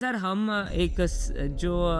سر ہم ایک جو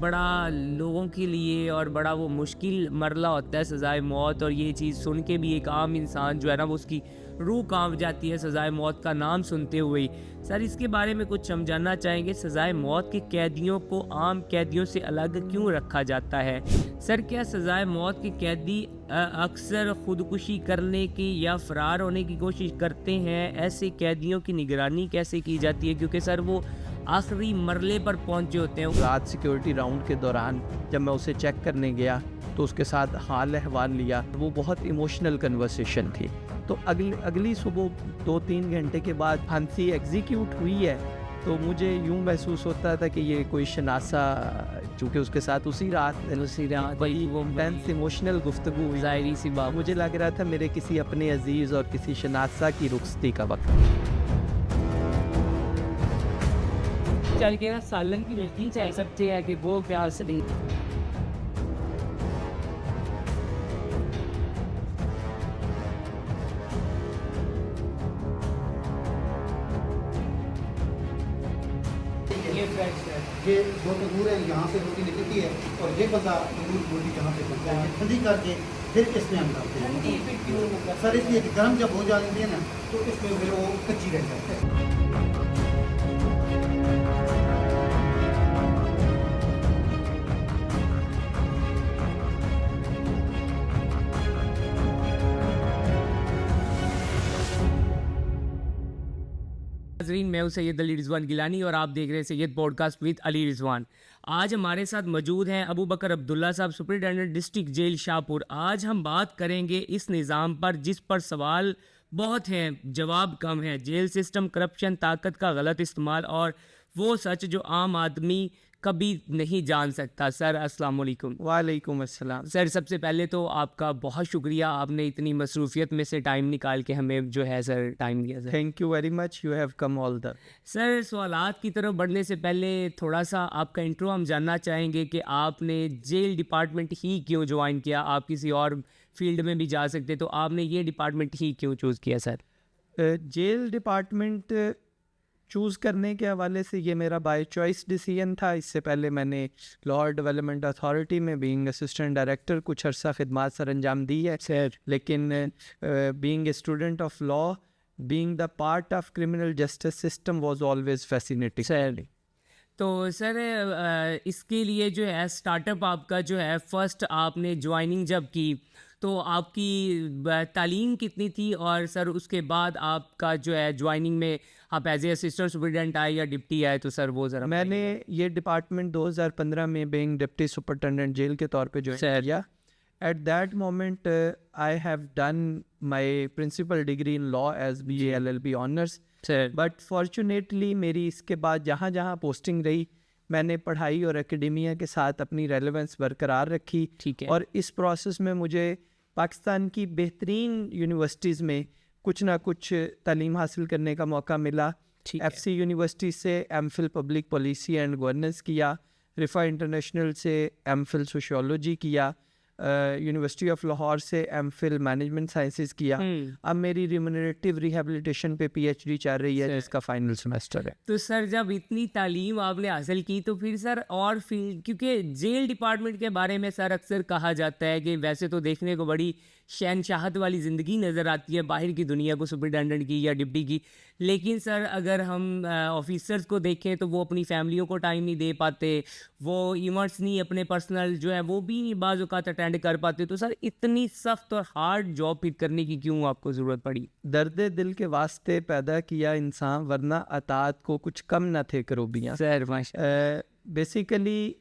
بڑا لوگوں کے لیے اور بڑا وہ مشکل مرحلہ ہوتا ہے سزائے موت، اور یہ چیز سن کے بھی ایک عام انسان جو ہے نا وہ اس کی روح کانپ جاتی ہے سزائے موت کا نام سنتے ہوئے ہی۔ سر اس کے بارے میں کچھ سمجھانا چاہیں گے، سزائے موت کے قیدیوں کو عام قیدیوں سے الگ کیوں رکھا جاتا ہے؟ سر کیا سزائے موت کے قیدی اکثر خودکشی کرنے کی یا فرار ہونے کی کوشش کرتے ہیں؟ ایسے قیدیوں کی نگرانی کیسے کی جاتی ہے؟ کیونکہ سر وہ آخری مرحلے پر پہنچے ہوتے ہیں۔ رات سیکیورٹی راؤنڈ کے دوران جب میں اسے چیک کرنے گیا تو اس کے ساتھ حال احوال لیا، وہ بہت ایموشنل کنورسیشن تھی۔ تو اگلی صبح 2-3 گھنٹے کے بعد پھانسی ایگزیکیوٹ ہوئی ہے، تو مجھے یوں محسوس ہوتا تھا کہ یہ کوئی شناسہ، چونکہ اس کے ساتھ اسی رات وہ ٹینس ایموشنل گفتگو ہوئی، ظاہری سی بات، مجھے لگ رہا تھا میرے کسی اپنے عزیز اور کسی شناسہ کی رخصتی کا وقت۔ چل کے نا سالن کی روٹی چاہ سکتے ہیں کہ وہ پیار سے نہیں۔ یہ جو تندور ہے یہاں سے روٹی نکلتی ہے اور یہ بندہ تندور روٹی جہاں سے بنتا ہے ٹھنڈی کر کے پھر اس میں ہم ڈالتے ہیں سر، اس لیے کہ گرم جب ہو جاتی ہے نا تو اس میں پھر وہ کچی رہ جاتی ہے۔ ناظرین، میں ہوں سید علی رضوان گیلانی اور آپ دیکھ رہے ہیں سید پوڈ کاسٹ وتھ علی رضوان۔ آج ہمارے ساتھ موجود ہیں ابو بکر عبداللہ صاحب، سپرنٹینڈنٹ ڈسٹرکٹ جیل شاہپور۔ آج ہم بات کریں گے اس نظام پر جس پر سوال بہت ہیں، جواب کم ہے۔ جیل سسٹم، کرپشن، طاقت کا غلط استعمال اور وہ سچ جو عام آدمی کبھی نہیں جان سکتا۔ سر السلام علیکم۔ وعلیکم السلام۔ سر سب سے پہلے تو آپ کا بہت شکریہ، آپ نے اتنی مصروفیت میں سے ٹائم نکال کے ہمیں جو ہے سر ٹائم دیا۔ Sir thank you very much, you have come all the. Sir سوالات کی طرف بڑھنے سے پہلے تھوڑا سا آپ کا انٹرو ہم جاننا چاہیں گے کہ آپ نے جیل ڈپارٹمنٹ ہی کیوں جوائن کیا؟ آپ کسی اور فیلڈ میں بھی جا سکتے، تو آپ نے یہ ڈپارٹمنٹ ہی کیوں چوز کیا؟ سر جیل ڈپارٹمنٹ چوز کرنے کے حوالے سے یہ میرا بائی چوائس ڈیسیژن تھا۔ اس سے پہلے میں نے لاہور ڈیولپمنٹ اتھارٹی میں بینگ اسسٹنٹ ڈائریکٹر کچھ عرصہ خدمات سر انجام دی ہے، لیکن being a student of law, being the part of criminal justice system was always fascinating. Sir تو سر اس کے لیے جو ہے اسٹارٹ اپ آپ کا جو ہے فرسٹ آپ نے جوائننگ جب کی تو آپ کی تعلیم کتنی تھی؟ اور سر اس کے بعد آپ کا جو ہے جوائننگ میں آپ ایز اے اسسٹنٹ سپرنٹینڈنٹ آئے یا ڈپٹی آئے؟ تو سر وہ ذرا میں نے یہ ڈپارٹمنٹ 2015 میں بینگ ڈپٹی سپرنٹینڈنٹ جیل کے طور پہ جوائن کیا۔ At that moment I have done my principal degree in law as BA LLB honours, but fortunately میری اس کے بعد جہاں جہاں پوسٹنگ رہی میں نے پڑھائی اور اکیڈیمیا کے ساتھ اپنی ریلیونس برقرار رکھی، اور اس پروسیس میں مجھے پاکستان کی بہترین یونیورسٹیز میں کچھ نہ کچھ تعلیم حاصل کرنے کا موقع ملا۔ FC یونیورسٹی سے M.Phil public policy and governance کیا، رفا انٹرنیشنل سے M.Phil سوشیولوجی کیا، یونیورسٹی آف لاہور سے M.Phil مینجمنٹ سائنسز کیا۔ اب میری ریمونریٹیو ریہیبلیٹیشن پہ PhD چل رہی ہے جس کا فائنل سیمسٹر ہے۔ تو سر جب اتنی تعلیم آپ نے حاصل کی تو پھر سر اور فیلڈ، کیونکہ جیل ڈپارٹمنٹ کے بارے میں سر اکثر کہا جاتا ہے کہ ویسے تو دیکھنے کو بڑی شہنشاہت والی زندگی نظر آتی ہے باہر کی دنیا کو، سپرنٹینڈنٹ کی یا ڈپٹی کی، لیکن سر اگر ہم آفیسرز کو دیکھیں تو وہ اپنی فیملیوں کو ٹائم نہیں دے پاتے، وہ ایونٹس نہیں اپنے پرسنل جو ہے وہ بھی بعض اوقات اٹینڈ کر پاتے، تو سر اتنی سخت اور ہارڈ جاب پھر کرنے کی کیوں آپ کو ضرورت پڑی؟ درد دل کے واسطے پیدا کیا انسان، ورنہ اطاعت کو کچھ کم نہ تھے کروبیاں۔ سر بیسیکلی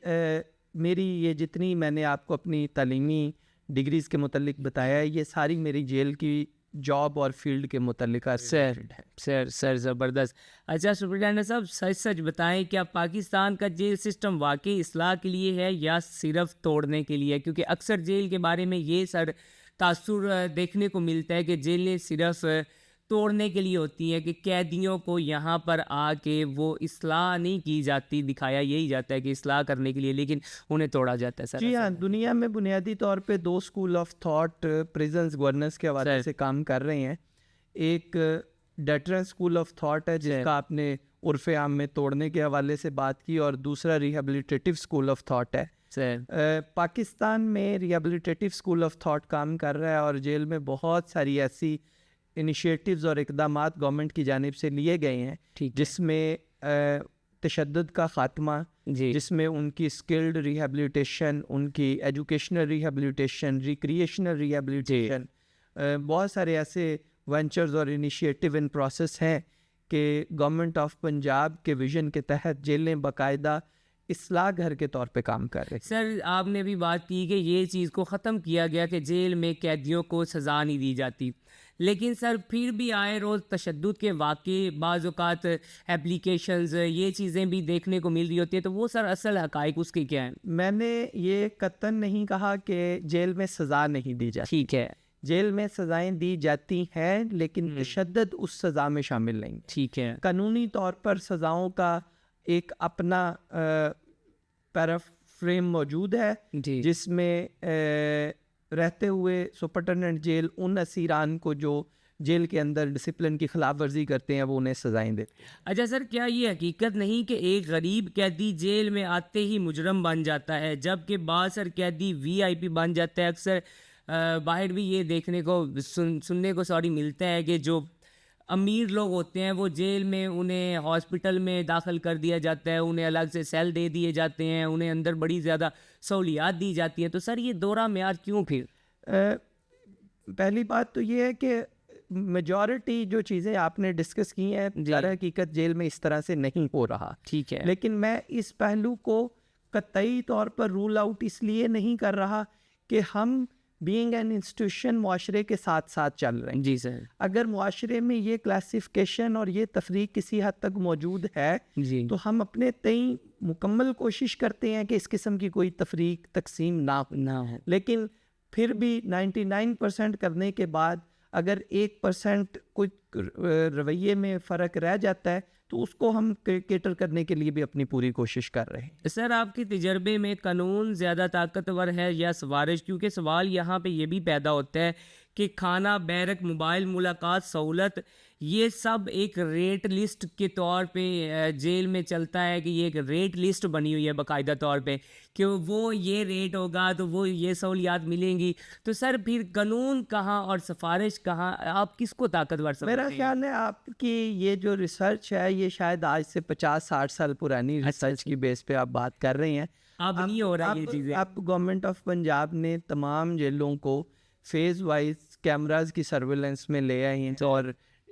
میری یہ جتنی میں نے آپ کو اپنی تعلیمی ڈگریز کے متعلق بتایا ہے، یہ ساری میری جیل کی جاب اور فیلڈ کے متعلق سر زبردست۔ اچھا سپرنٹینڈنٹ صاحب، سچ سچ بتائیں کیا پاکستان کا جیل سسٹم واقعی اصلاح کے لیے ہے یا صرف توڑنے کے لیے؟ کیونکہ اکثر جیل کے بارے میں یہ سر تاثر دیکھنے کو ملتا ہے کہ جیلیں صرف توڑنے کے لیے ہوتی ہیں، کہ قیدیوں کو یہاں پر آ کے وہ اصلاح نہیں کی جاتی، دکھایا یہی جاتا ہے کہ اصلاح کرنے کے لیے، لیکن انہیں توڑا جاتا ہے۔ سر جی ہاں، دنیا میں بنیادی طور پہ 2 اسکول آف تھاٹ پریزنز گورننس کے حوالے سے کام کر رہے ہیں۔ ایک ڈیٹرن اسکول آف تھاٹ ہے جس کا آپ نے عرف عام میں توڑنے کے حوالے سے بات کی، اور دوسرا ریہیبلیٹیٹیو اسکول آف تھاٹ ہے. سر پاکستان میں ریہیبلیٹیٹیو اسکول آف تھاٹ کام کر رہا ہے، اور جیل میں بہت ساری ایسی انیشیٹیوز اور اقدامات گورنمنٹ کی جانب سے لیے گئے ہیں جس میں تشدد کا خاتمہ، جی جس میں ان کی اسکلڈ ریہیبلیٹیشن، ان کی ایجوکیشنل ریہیبلیٹیشن، ریکریشنل ریہیبلیٹیشن، بہت سارے ایسے وینچرز اور انیشیٹیو ان پروسیس ہیں کہ گورنمنٹ آف پنجاب کے ویژن کے تحت جیلیں باقاعدہ اصلاح گھر کے طور پہ کام کر رہے ہیں. سر آپ نے بھی بات کی کہ یہ چیز کو ختم کیا گیا کہ جیل میں قیدیوں کو سزا نہیں دی جاتی، لیکن سر پھر بھی آئے روز تشدد کے واقعے، بعض اوقات اپلیکیشنز، یہ چیزیں بھی دیکھنے کو مل رہی ہوتی ہے، تو وہ سر اصل حقائق اس کے کیا ہیں؟ میں نے یہ قطعاً نہیں کہا کہ جیل میں سزا نہیں دی جاتی. ٹھیک ہے، جیل میں سزائیں دی جاتی ہیں، لیکن تشدد اس سزا میں شامل نہیں. ٹھیک ہے، قانونی طور پر سزاؤں کا ایک اپنا پیرافریم موجود ہے جی جس میں رہتے ہوئے سپرنٹینڈنٹ جیل ان اسیران کو جو جیل کے اندر ڈسپلن کی خلاف ورزی کرتے ہیں وہ انہیں سزائیں دیتے ہیں. اچھا سر، کیا یہ حقیقت نہیں کہ ایک غریب قیدی جیل میں آتے ہی مجرم بن جاتا ہے، جبکہ بعض سر قیدی VIP بن جاتا ہے؟ اکثر باہر بھی یہ دیکھنے کو سننے کو ملتا ہے کہ جو امیر لوگ ہوتے ہیں وہ جیل میں انہیں ہاسپٹل میں داخل کر دیا جاتا ہے، انہیں الگ سے سیل دے دیے جاتے ہیں، انہیں اندر بڑی زیادہ سہولیات دی جاتی ہیں. تو سر یہ دورہ معیار کیوں پھر؟ پہلی بات تو یہ ہے کہ میجورٹی جو چیزیں آپ نے ڈسکس کی ہیں در حقیقت جیل میں اس طرح سے نہیں ہو رہا. ٹھیک ہے، لیکن میں اس پہلو کو قطعی طور پر رول آؤٹ اس لیے نہیں کر رہا کہ ہم بینگ این انسٹیٹیوشن معاشرے کے ساتھ ساتھ چل رہے ہیں. جی سر، اگر معاشرے میں یہ کلاسیفیکیشن اور یہ تفریق کسی حد تک موجود ہے جی تو ہم اپنے تئیں مکمل کوشش کرتے ہیں کہ اس قسم کی کوئی تفریق تقسیم نہ ہو. لیکن پھر بھی 99% کرنے کے بعد اگر 1% کچھ رویے میں فرق رہ جاتا ہے تو اس کو ہم کیٹر کرنے کے لیے بھی اپنی پوری کوشش کر رہے ہیں. سر آپ کے تجربے میں قانون زیادہ طاقتور ہے یا سفارش؟ کیونکہ سوال یہاں پہ یہ بھی پیدا ہوتا ہے کہ کھانا، بیرک، موبائل، ملاقات، سہولت، یہ سب ایک ریٹ لسٹ کے طور پہ جیل میں چلتا ہے کہ یہ ایک ریٹ لسٹ بنی ہوئی ہے باقاعدہ طور پہ کہ وہ یہ ریٹ ہوگا تو وہ یہ سہولیات ملیں گی. تو سر پھر قانون کہاں اور سفارش کہاں؟ آپ کس کو طاقتور سمجھتے ہیں؟ میرا خیال ہے آپ کی یہ جو ریسرچ ہے یہ شاید آج سے 50-60 سال پرانی ریسرچ کی بیس پہ آپ بات کر رہے ہیں. اب نہیں ہو رہا یہ چیزیں. اب گورنمنٹ آف پنجاب نے تمام جیلوں کو فیز وائز کیمراز کی سرویلنس میں لے آئی ہیں اور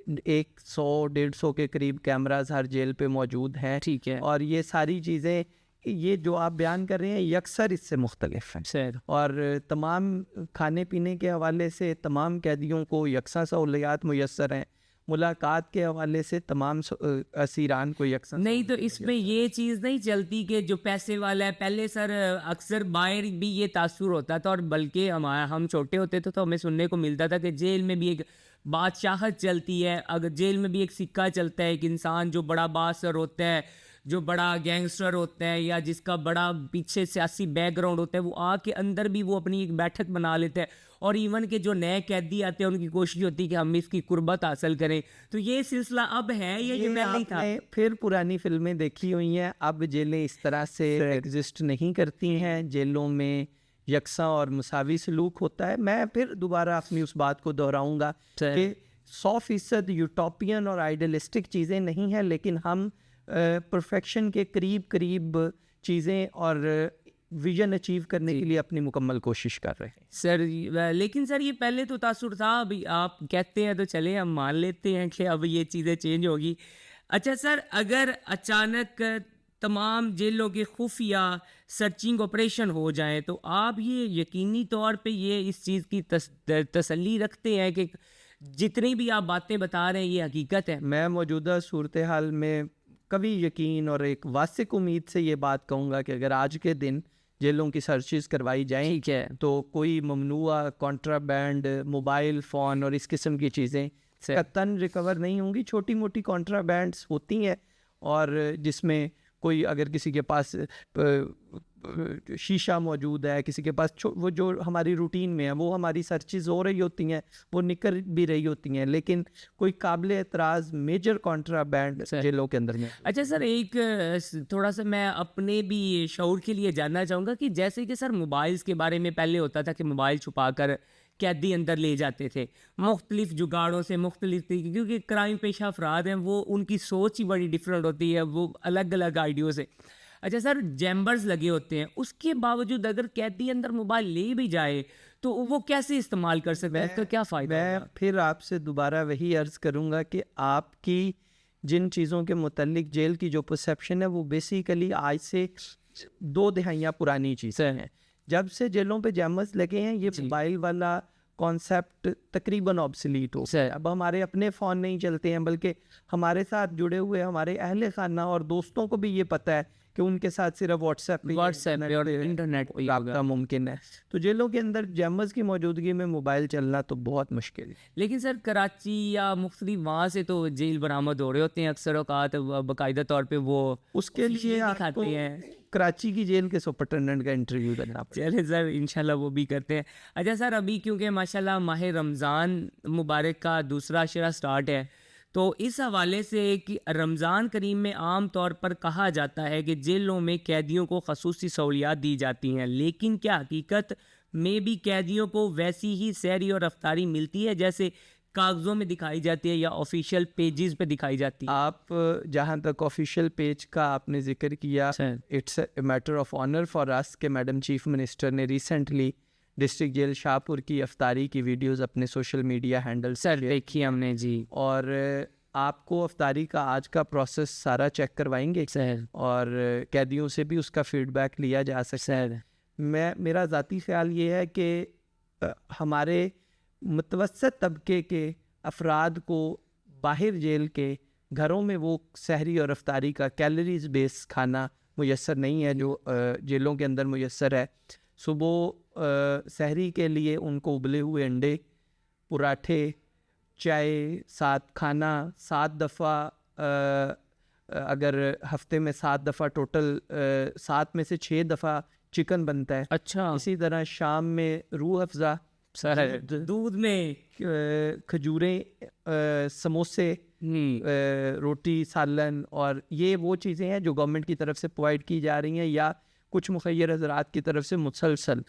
100-150 کے قریب کیمراز ہر جیل پہ موجود ہیں. ٹھیک ہے، اور یہ ساری چیزیں یہ جو آپ بیان کر رہے ہیں یکسر اس سے مختلف ہیں سر. اور تمام کھانے پینے کے حوالے سے تمام قیدیوں کو یکساں سہولیات میسر ہیں. ملاقات کے حوالے سے تمام اسیران کو یکساں نہیں. تو اس میں یہ چیز نہیں چلتی کہ جو پیسے والا ہے، پہلے سر اکثر باہر بھی یہ تاثر ہوتا تھا اور بلکہ ہم چھوٹے ہوتے تھے تو ہمیں سننے کو ملتا تھا کہ جیل میں بھی ایک بادشاہت چلتی ہے. اگر جیل میں بھی ایک سکہ چلتا ہے، ایک انسان جو بڑا بااثر ہوتا ہے، جو بڑا گینگسٹر ہوتا ہے یا جس کا بڑا پیچھے سیاسی بیک گراؤنڈ ہوتا ہے، وہ آ کے اندر بھی وہ اپنی ایک بیٹھک بنا لیتا ہے. اور ایون کہ جو نئے قیدی آتے ہیں ان کی کوشش ہوتی ہے کہ ہم اس کی قربت حاصل کریں. تو یہ سلسلہ اب ہے یا یہ پہلے ہی تھا؟ پھر پرانی فلمیں دیکھی ہوئی ہیں. اب جیلیں اس طرح سے ایگزسٹ نہیں کرتی ہیں. جیلوں میں یکساں اور مساوی سلوک ہوتا ہے. میں پھر دوبارہ اپنی اس بات کو دہراؤں گا کہ 100% یوٹوپین اور آئیڈیلسٹک چیزیں نہیں ہیں، لیکن ہم پرفیکشن کے قریب چیزیں اور ویژن اچیو کرنے کے لیے اپنی مکمل کوشش کر رہے ہیں. سر لیکن سر یہ پہلے تو تاثر تھا، ابھی آپ کہتے ہیں تو چلیں ہم مان لیتے ہیں کہ اب یہ چیزیں چینج ہوگی. اچھا سر، اگر اچانک تمام جیلوں کے خفیہ سرچنگ آپریشن ہو جائیں تو آپ یہ یقینی طور پہ یہ اس چیز کی تسلی رکھتے ہیں کہ جتنی بھی آپ باتیں بتا رہے ہیں یہ حقیقت ہے؟ میں موجودہ صورتحال میں کبھی یقین اور ایک واسق امید سے یہ بات کہوں گا کہ اگر آج کے دن جیلوں کی سرچز کروائی جائیں ٹھیک ہے تو کوئی ممنوع کانٹرابینڈ، موبائل فون اور اس قسم کی چیزیں قطعاً ریکور نہیں ہوں گی. چھوٹی موٹی کانٹرابینڈس ہوتی ہیں اور جس میں کوئی اگر کسی کے پاس شیشہ موجود ہے, کسی کے پاس وہ جو ہماری روٹین میں ہے وہ ہماری سرچز ہو رہی ہوتی ہیں, وہ نکل بھی رہی ہوتی ہیں, لیکن کوئی قابل اعتراض میجر کانٹرا بینڈ جیلوں کے اندر میں. اچھا سر, ایک تھوڑا سا میں اپنے بھی شعور کے لیے جاننا چاہوں گا کہ جیسے کہ سر موبائلز کے بارے میں پہلے ہوتا تھا کہ موبائل چھپا کر قیدی اندر لے جاتے تھے مختلف جگاڑوں سے, مختلف طریقے, کیونکہ کرائم پیشہ افراد ہیں, وہ ان کی سوچ ہی بڑی ڈفرینٹ ہوتی ہے, وہ الگ الگ آئیڈیوں سے. اچھا سر, جیمبرز لگے ہوتے ہیں, اس کے باوجود اگر قیدی اندر موبائل لے بھی جائے تو وہ کیسے استعمال کر سکتے ہیں, اس کا کیا فائدہ؟ میں پھر آپ سے دوبارہ وہی عرض کروں گا کہ آپ کی جن چیزوں کے متعلق جیل کی جو پرسیپشن ہے وہ بیسیکلی آج سے 2 دہائیاں پرانی چیزیں ہیں. جب سے جیلوں پہ جیمرز لگے ہیں یہ موبائل والا کانسیپٹ تقریباً آبسلیٹ ہو گیا. اب ہمارے اپنے فون نہیں چلتے ہیں, بلکہ ہمارے ساتھ جڑے ہوئے ہمارے اہل خانہ اور دوستوں کو بھی یہ پتہ ہے کہ ان کے ساتھ صرف واٹس ایپ پہ اور انٹرنیٹ پہ رابطہ ممکن ہے. تو جیلوں کے اندر جیمرز کی موجودگی میں موبائل چلنا تو بہت مشکل ہے. لیکن سر کراچی یا مختلف وہاں سے تو جیل برآمد ہو رہے ہوتے ہیں اکثر اوقات, باقاعدہ طور پہ وہ اس کے لیے دکھاتے ہیں. کراچی کی جیل کے سپرنٹینڈنٹ کا انٹرویو کرنا پڑے. چلے سر انشاءاللہ وہ بھی کرتے ہیں. اچھا سر, ابھی کیونکہ ماشاءاللہ ماہ رمضان مبارک کا دوسرا عشرہ سٹارٹ ہے, تو اس حوالے سے کہ رمضان کریم میں عام طور پر کہا جاتا ہے کہ جیلوں میں قیدیوں کو خصوصی سہولیات دی جاتی ہیں, لیکن کیا حقیقت میں بھی قیدیوں کو ویسی ہی سحری اور افطاری ملتی ہے جیسے کاغذوں میں دکھائی جاتی ہے یا آفیشیل پیجز پہ دکھائی جاتی ہے؟ آپ جہاں تک آفیشیل پیج کا آپ نے ذکر کیا, it's a matter of honour for us کہ میڈم چیف منسٹر نے ریسنٹلی ڈسٹرکٹ جیل شاہپور کی افطاری کی ویڈیوز اپنے سوشل میڈیا ہینڈل سر دیکھی ہم نے جی, اور آپ کو افطاری کا آج کا پروسیس سارا چیک کروائیں گے سر, اور قیدیوں سے بھی اس کا فیڈ بیک لیا جا سکتا ہے. میرا ذاتی خیال یہ ہے کہ ہمارے متوسط طبقے کے افراد کو باہر جیل کے گھروں میں وہ سحری اور افطاری کا کیلریز بیس کھانا میسر نہیں ہے جو جیلوں کے اندر میسر ہے. صبح سحری کے لیے ان کو ابلے ہوئے انڈے, پراٹھے, چائے, ساتھ کھانا 7 دفعہ, اگر ہفتے میں 7 دفعہ ٹوٹل 7 میں سے 6 دفعہ چکن بنتا ہے. اچھا, اسی طرح شام میں روح افزا, دودھ میں کھجوریں, سموسے, روٹی, سالن, اور یہ وہ چیزیں ہیں جو گورنمنٹ کی طرف سے پرووائڈ کی جا رہی ہیں یا کچھ مخیر حضرات کی طرف سے مسلسل.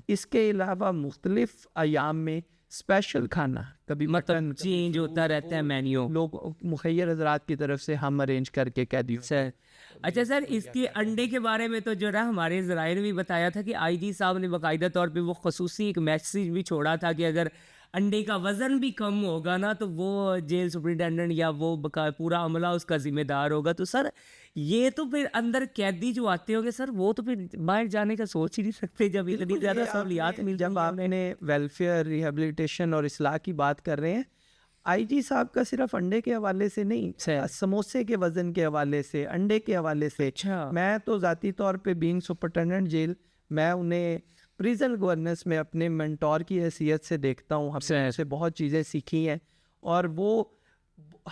اس کے علاوہ مختلف ایام میں اسپیشل کھانا کبھی مطلب چینج ہوتا رہتا ہے مینیو, لوگ مخیر حضرات کی طرف سے ہم ارینج کر کے قیدیوں سے. اچھا سر, اس کے انڈے کے بارے میں تو جو ہے ہمارے ذرائع نے بھی بتایا تھا کہ آئی جی صاحب نے باقاعدہ طور پہ وہ خصوصی ایک میسیج بھی چھوڑا تھا کہ اگر انڈے کا وزن بھی کم ہوگا نا تو وہ جیل سپرنٹینڈنٹ یا وہ پورا عملہ اس کا ذمہ دار ہوگا. تو سر یہ تو پھر اندر قیدی جو آتے ہوں گے سر, وہ تو پھر باہر جانے کا سوچ ہی نہیں سکتے جب اتنی زیادہ سہولیات مل جائیں. جب آپ نے ویلفیئر, ریہیبلیٹیشن اور اصلاح کی بات کر رہے ہیں, آئی جی صاحب کا صرف انڈے کے حوالے سے نہیں, سموسے کے وزن کے حوالے سے, انڈے کے حوالے سے. میں تو ذاتی طور پہ بینگ سپرنٹینڈنٹ جیل, میں انہیں پریزن گورننس میں اپنے منٹور کی حیثیت سے دیکھتا ہوں. ہم نے سے بہت چیزیں سیکھی ہیں, اور وہ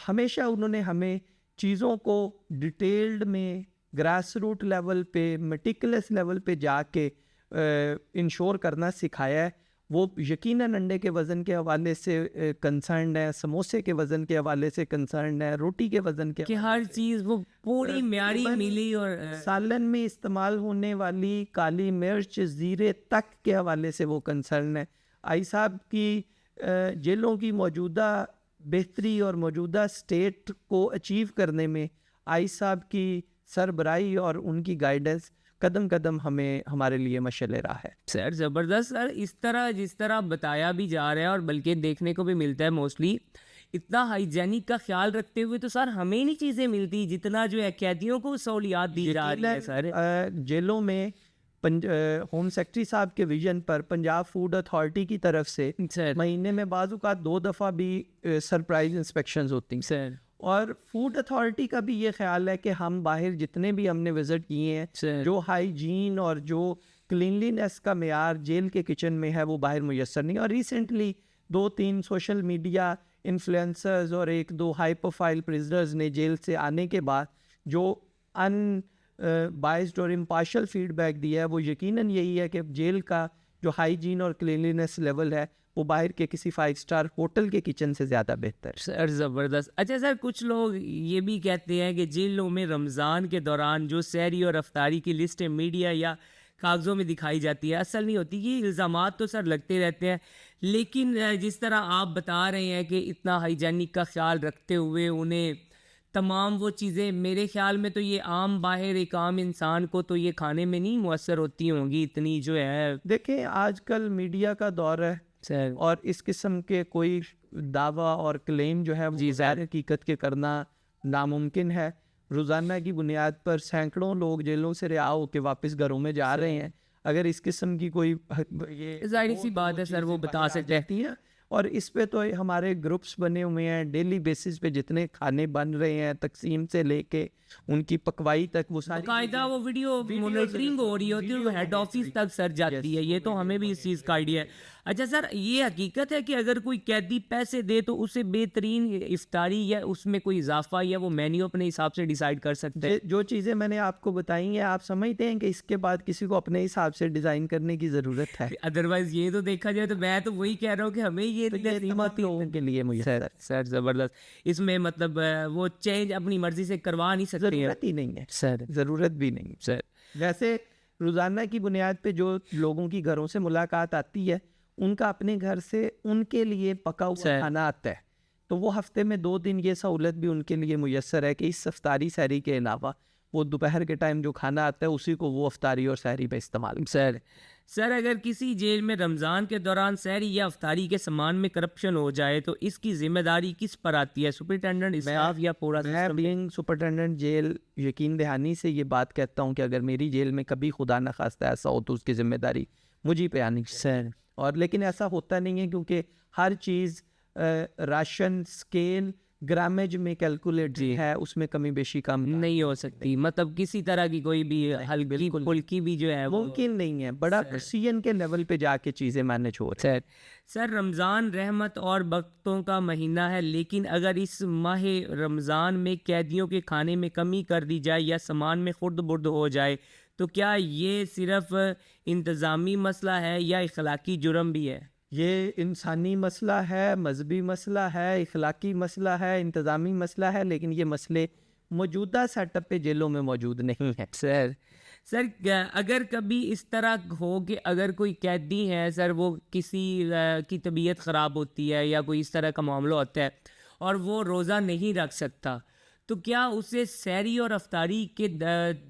ہمیشہ انہوں نے ہمیں چیزوں کو ڈیٹیلڈ میں گراس روٹ لیول پہ, میٹیکولس لیول پہ جا کے انشور کرنا سکھایا ہے. وہ یقیناً انڈے کے وزن کے حوالے سے کنسرنڈ ہے, سموسے کے وزن کے حوالے سے کنسرنڈ ہے, روٹی کے وزن کے, کہ ہر چیز وہ پوری معیاری ملی. اور سالن میں استعمال ہونے والی کالی مرچ, زیرے تک کے حوالے سے وہ کنسرن ہے. آئی صاحب کی جیلوں کی موجودہ بہتری اور موجودہ سٹیٹ کو اچیو کرنے میں آئی صاحب کی سربراہی اور ان کی گائیڈنس قدم قدم ہمارے لیے مشعل راہ ہے. سر زبردست سر, اس طرح جس طرح بتایا بھی جا رہا ہے اور بلکہ دیکھنے کو بھی ملتا ہے موسٹلی اتنا ہائیجینک کا خیال رکھتے ہوئے تو سر ہمیں نہیں چیزیں ملتی جتنا جو ہے قیدیوں کو سہولیات دی جا رہی ہے. سر جیلوں میں ہوم سیکرٹری صاحب کے ویژن پر پنجاب فوڈ اتھارٹی کی طرف سے مہینے میں بعض اوقات 2 دفعہ بھی سرپرائز انسپیکشنز ہوتی ہیں سر. اور فوڈ اتھارٹی کا بھی یہ خیال ہے کہ ہم باہر جتنے بھی ہم نے وزٹ کیے ہیں, جو ہائیجین اور جو کلینلینس کا معیار جیل کے کچن میں ہے وہ باہر میسر نہیں. اور ریسنٹلی 2-3 سوشل میڈیا انفلوئنسرز اور 1-2 ہائی پروفائل پرزنرز نے جیل سے آنے کے بعد جو بائسڈ اور امپارشل فیڈ بیک دیا ہے وہ یقیناً یہی ہے کہ جیل کا جو ہائیجین اور کلینلینس لیول ہے وہ باہر کے کسی 5 اسٹار ہوٹل کے کچن سے زیادہ بہتر ہے. سر زبردست. اچھا سر, کچھ لوگ یہ بھی کہتے ہیں کہ جیلوں میں رمضان کے دوران جو سحری اور افطاری کی لسٹیں میڈیا یا کاغذوں میں دکھائی جاتی ہے اصل نہیں ہوتی. یہ الزامات تو سر لگتے رہتے ہیں, لیکن جس طرح آپ بتا رہے ہیں کہ اتنا ہائیجینک کا خیال رکھتے ہوئے انہیں تمام وہ چیزیں, میرے خیال میں تو یہ عام باہر ایک عام انسان کو تو یہ کھانے میں نہیں مؤثر ہوتی ہوں گی اتنی جو ہے. دیکھیں آج کل میڈیا کا دور ہے سر اور اس قسم کے کوئی دعویٰ اور کلیم جو ہے وہ ظاہر حقیقت کے کرنا ناممکن ہے. روزانہ کی بنیاد پر سینکڑوں لوگ جیلوں سے رہا ہو کے واپس گھروں میں جا رہے ہیں. اگر اس قسم کی کوئی یہ ظاہری سی بات ہے سر, وہ بتا سکتے ہیں. اور اس پہ تو ہمارے گروپس بنے ہوئے ہیں ڈیلی بیسس پہ, جتنے کھانے بن رہے ہیں تقسیم سے لے کے ان کی پکوائی تک وہ ساری باقاعدہ وہ ویڈیو مانیٹرنگ ہو رہی ہوتی ہے, وہ ہیڈ آفس تک سر جاتی ہے. یہ تو ہمیں بھی اس چیز کا آئیڈیا ہے. اچھا سر, یہ حقیقت ہے کہ اگر کوئی قیدی پیسے دے تو اسے بہترین افطاری یا اس میں کوئی اضافہ یا وہ مینیو اپنے حساب سے ڈیسائیڈ کر سکتے ہیں؟ جو چیزیں میں نے آپ کو بتائی ہیں آپ سمجھتے ہیں کہ اس کے بعد کسی کو اپنے حساب سے ڈیزائن کرنے کی ضرورت ہے؟ ادروائز یہ تو دیکھا جائے تو میں تو وہی کہہ رہا ہوں کہ ہمیں یہ لوگوں کے لیے مجھے سر زبردست. اس میں مطلب وہ چینج اپنی مرضی سے کروا نہیں سکتے. ضرورت ہی نہیں ہے سر, ضرورت بھی نہیں سر. ویسے روزانہ کی بنیاد پہ جو لوگوں کی گھروں سے ملاقات آتی ہے ان کا اپنے گھر سے ان کے لیے پکا ہوا کھانا آتا ہے, تو وہ ہفتے میں 2 دن یہ سہولت بھی ان کے لیے میسر ہے کہ اس افطاری سحری کے علاوہ وہ دوپہر کے ٹائم جو کھانا آتا ہے اسی کو وہ افطاری اور سحری پہ استعمال. سر اگر کسی جیل میں رمضان کے دوران سحری یا افطاری کے سامان میں کرپشن ہو جائے تو اس کی ذمہ داری کس پر آتی ہے؟ سپرنٹینڈنٹ اسٹاف یا پورا میں بینگ سپرنٹینڈنٹ جیل یقین دہانی سے یہ بات کہتا ہوں کہ اگر میری جیل میں کبھی خدا نخواستہ ایسا ہو تو اس کی ذمہ داری مجھے پہ آنی چاہیے. اور لیکن ایسا ہوتا نہیں ہے کیونکہ ہر چیز راشن سکیل گرامیج میں کیلکولیٹ ہے, اس میں کمی بیشی کم نہیں ہو سکتی. مطلب کسی طرح کی کوئی بھی ہلکی پھلکی بھی جو ہے ممکن نہیں ہے. بڑا پرسین کے لیول پہ جا کے چیزیں مینج ہو رہی ہیں. سر رمضان رحمت اور برکتوں کا مہینہ ہے, لیکن اگر اس ماہ رمضان میں قیدیوں کے کھانے میں کمی کر دی جائے یا سامان میں خرد برد ہو جائے تو کیا یہ صرف انتظامی مسئلہ ہے یا اخلاقی جرم بھی ہے؟ یہ انسانی مسئلہ ہے, مذہبی مسئلہ ہے, اخلاقی مسئلہ ہے, انتظامی مسئلہ ہے, لیکن یہ مسئلے موجودہ سیٹ اپ پہ جیلوں میں موجود نہیں ہیں. سر اگر کبھی اس طرح ہو کہ اگر کوئی قیدی ہے سر, وہ کسی کی طبیعت خراب ہوتی ہے یا کوئی اس طرح کا معاملہ ہوتا ہے اور وہ روزہ نہیں رکھ سکتا, تو کیا اسے سحری اور افطاری کے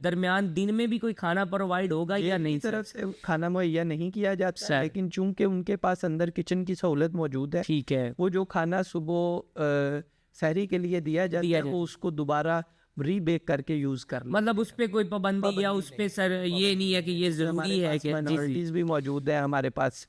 درمیان دن میں بھی کوئی کھانا پرووائڈ ہوگا یا نہیں؟ طرف سے کھانا مہیا نہیں کیا جاتا, لیکن چونکہ ان کے پاس اندر کچن کی سہولت موجود ہے, ٹھیک ہے, وہ جو کھانا صبح سحری کے لیے دیا جاتا ہے وہ اس کو دوبارا ری بیک کر کے یوز کر, مطلب اس پہ کوئی پابندی یا اس پہ سر یہ نہیں ہے کہ یہ ضروری ہے کہ مائنورٹیز بھی موجود ہے, ہمارے پاس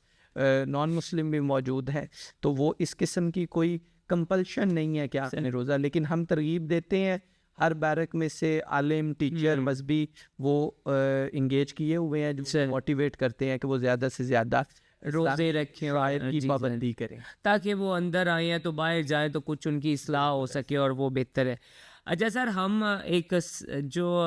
نان مسلم بھی موجود ہے, تو وہ اس قسم کی کوئی کمپلشن نہیں ہے کہ آپ نے روزہ, لیکن ہم ترغیب دیتے ہیں ہر بیرک میں سے عالم ٹیچر مذہبی وہ انگیج کیے ہوئے ہیں جو موٹیویٹ کرتے ہیں کہ وہ زیادہ سے زیادہ روزے رکھیں, شرائط کی پابندی کریں تاکہ وہ اندر آئیں ہیں تو باہر جائیں تو کچھ ان کی اصلاح ہو سکے اور وہ بہتر ہے. اچھا سر, ہم ایک جو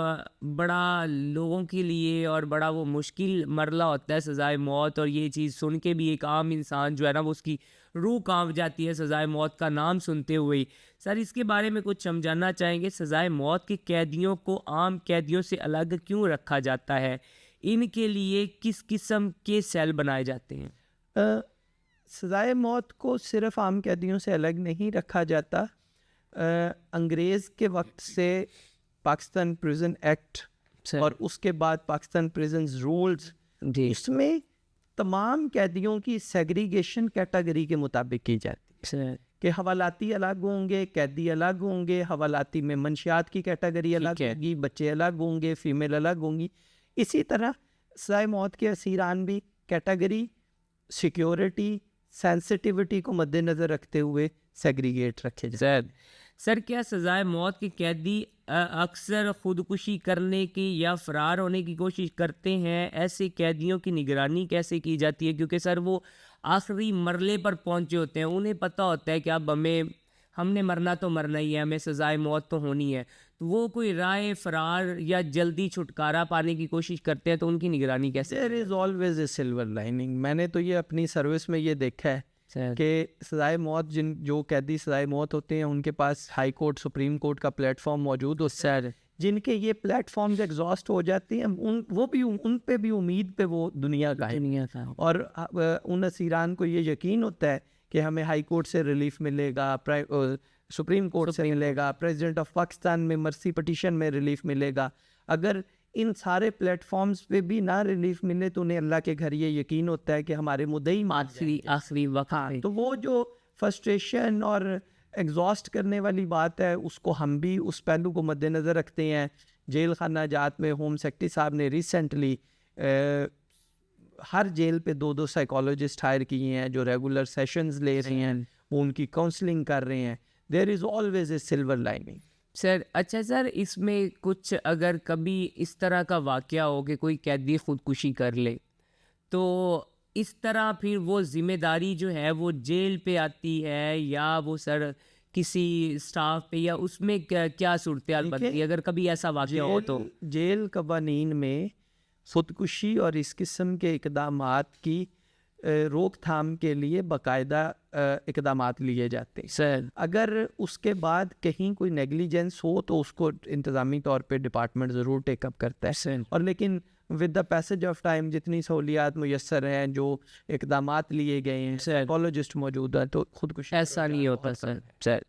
بڑا لوگوں کے لیے اور بڑا وہ مشکل مرحلہ ہوتا ہے سزائے موت, اور یہ چیز سن کے بھی ایک عام انسان جو ہے نا وہ اس کی روح کانپ جاتی ہے سزائے موت کا نام سنتے ہوئے. سر اس کے بارے میں کچھ سمجھانا چاہیں گے؟ سزائے موت کے قیدیوں کو عام قیدیوں سے الگ کیوں رکھا جاتا ہے؟ ان کے لیے کس قسم کے سیل بنائے جاتے ہیں؟ سزائے موت کو صرف عام قیدیوں سے الگ نہیں رکھا جاتا. انگریز کے وقت سے پاکستان پریزن ایکٹ اور اس کے بعد پاکستان پریزنز رولز, اس میں تمام قیدیوں کی سیگریگیشن کیٹیگری کے مطابق کی جاتی ہے کہ حوالاتی الگ ہوں گے, قیدی الگ ہوں گے, حوالاتی میں منشیات کی کیٹیگری الگ ہوگی, بچے الگ ہوں گے, فیمیل الگ ہوں گی. اسی طرح سزائے موت کے اسیران بھی کیٹیگری, سیکیورٹی, سینسٹیوٹی کو مد نظر رکھتے ہوئے سیگریگیٹ رکھے جائیں. سر کیا سزائے موت کے قیدی اکثر خودکشی کرنے کی یا فرار ہونے کی کوشش کرتے ہیں؟ ایسے قیدیوں کی نگرانی کیسے کی جاتی ہے؟ کیونکہ سر وہ آخری مرحلے پر پہنچے ہوتے ہیں, انہیں پتہ ہوتا ہے کہ اب ہم نے مرنا تو مرنا ہی ہے, ہمیں سزائے موت تو ہونی ہے, تو وہ کوئی رائے فرار یا جلدی چھٹکارا پانے کی کوشش کرتے ہیں, تو ان کی نگرانی کیسے؟ There is always a silver lining. میں نے تو یہ اپنی سروس میں یہ دیکھا ہے کہ سزائے موت جو قیدی سزائے موت ہوتے ہیں ان کے پاس ہائی کورٹ سپریم کورٹ کا پلیٹ فارم موجود ہوتا ہے. جن کے یہ پلیٹ فارمز ایگزاسٹ ہو جاتی ہیں وہ بھی ان پہ بھی امید پہ وہ دنیا کا ہے, اور ان اسیران کو یہ یقین ہوتا ہے کہ ہمیں ہائی کورٹ سے ریلیف ملے گا, سپریم کورٹ سے ملے گا, پریزیڈنٹ آف پاکستان میں مرسی پٹیشن میں ریلیف ملے گا. اگر ان سارے پلیٹ فارمز پہ بھی نہ ریلیف ملے تو انہیں اللہ کے گھر یہ یقین ہوتا ہے کہ ہمارے مدعی آخری وقت. تو وہ جو فرسٹریشن اور ایگزاسٹ کرنے والی بات ہے اس کو ہم بھی اس پہلو کو مد نظر رکھتے ہیں. جیل خانہ جات میں ہوم سیکرٹری صاحب نے ریسنٹلی ہر جیل پہ 2 سائیکالوجسٹ ہائر کیے ہیں جو ریگولر سیشنز لے رہے ہیں, وہ ان کی کاؤنسلنگ کر رہے ہیں. There is always a silver lining. Sir اچھا سر, اس میں کچھ اگر کبھی اس طرح کا واقعہ ہو کہ کوئی قیدی خودکشی کر لے, تو اس طرح پھر وہ ذمہ داری جو ہے وہ جیل پہ آتی ہے یا وہ سر کسی سٹاف پہ, یا اس میں کیا صورتحال بنتی ہے اگر کبھی ایسا واقعہ ہو تو؟ جیل قوانین میں خودکشی اور اس قسم کے اقدامات کی روک تھام کے لیے باقاعدہ اقدامات لیے جاتے ہیں. سر اگر اس کے بعد کہیں کوئی نیگلیجنس ہو تو اس کو انتظامی طور پہ ڈپارٹمنٹ ضرور ٹیک اپ کرتا ہے, اور لیکن with the passage of time جتنی سہولیات میسر ہیں, جو اقدامات لیے گئے ہیں, سائیکالوجسٹ موجود ہیں, تو خودکشی ایسا نہیں ہوتا سر.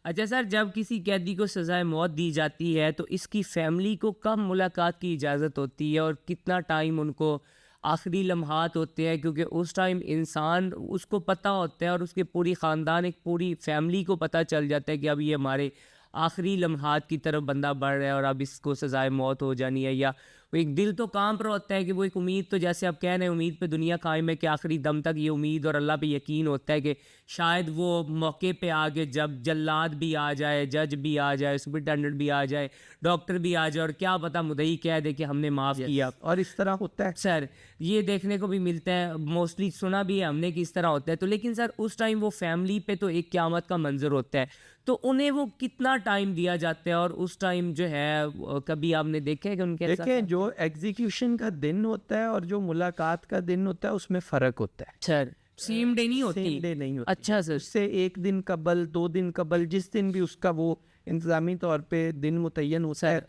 اچھا سر, جب کسی قیدی کو سزائے موت دی جاتی ہے تو اس کی فیملی کو کب ملاقات کی اجازت ہوتی ہے, اور کتنا ٹائم ان کو آخری لمحات ہوتے ہیں, کیونکہ اس ٹائم انسان اس کو پتہ ہوتا ہے اور اس کے پوری خاندان ایک پوری فیملی کو پتہ چل جاتا ہے کہ اب یہ ہمارے آخری لمحات کی طرف بندہ بڑھ رہا ہے اور اب اس کو سزائے موت ہو جانی ہے, یا وہ ایک دل تو کام پر ہوتا ہے کہ وہ ایک امید, تو جیسے آپ کہہ رہے ہیں امید پہ دنیا قائم ہے کہ آخری دم تک یہ امید اور اللہ پہ یقین ہوتا ہے کہ شاید وہ موقع پہ آگے جب جلاد بھی آ جائے, جج بھی آ جائے, سپرنٹینڈنٹ بھی آ جائے, ڈاکٹر بھی آ جائے, اور کیا پتہ مدعی کہہ دے کہ ہم نے معاف کیا. اور اس طرح ہوتا ہے سر, یہ دیکھنے کو بھی ملتا ہے, موسٹلی سنا بھی ہے ہم نے کہ اس طرح ہوتا ہے. تو لیکن سر اس ٹائم وہ فیملی پہ تو ایک قیامت کا منظر ہوتا ہے, تو انہیں وہ کتنا ٹائم دیا جاتا ہے, اور اس ٹائم جو ہے کبھی آپ نے دیکھا ہے کہ ان کے دیکھیں جو ایگزیکیوشن کا دن ہوتا ہے اور جو ملاقات کا دن ہوتا ہے اس میں فرق ہوتا ہے. سر سیم ڈے نہیں ہوتی؟ سیم ڈے نہیں ہوتی. اچھا سر, اس سے 1 دن قبل 2 دن قبل, جس دن بھی اس کا وہ انتظامی طور پہ دن متعین ہوتا ہے,